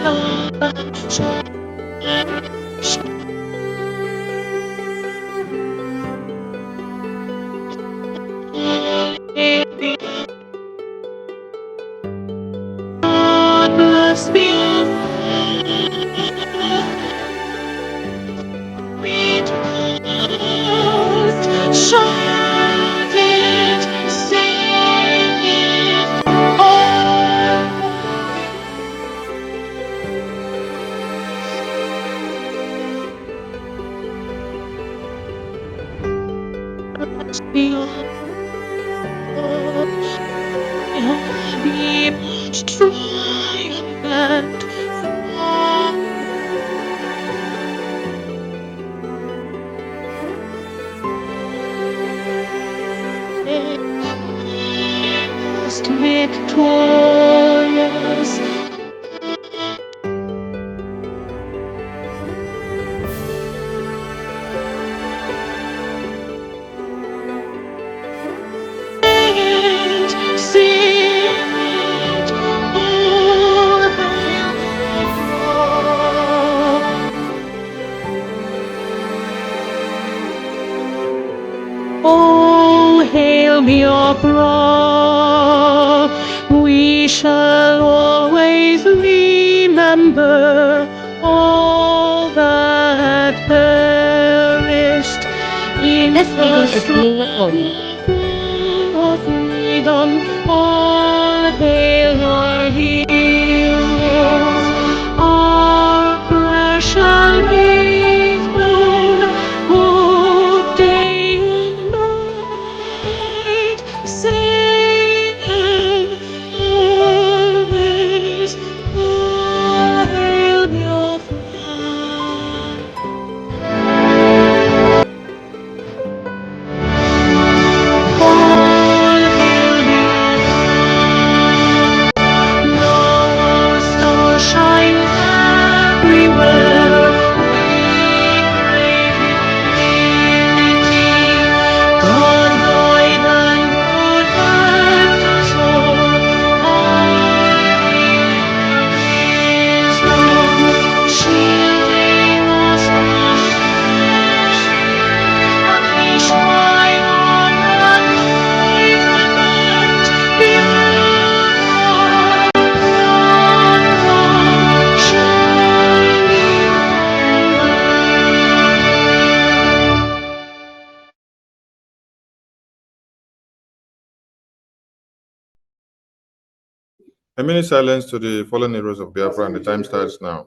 Bless Biafra. We trust, shout it, sing it, bless Biafra. Be strong and most victorious. Sing it, all hail Biafra. Oh, hail Biafra. We shall always remember all that perished in the struggle of freedom. All hail our heroes, our precious faithful, who day and night sing always, all hail Biafra. A minute silence to the fallen heroes of Biafra, and the time starts now.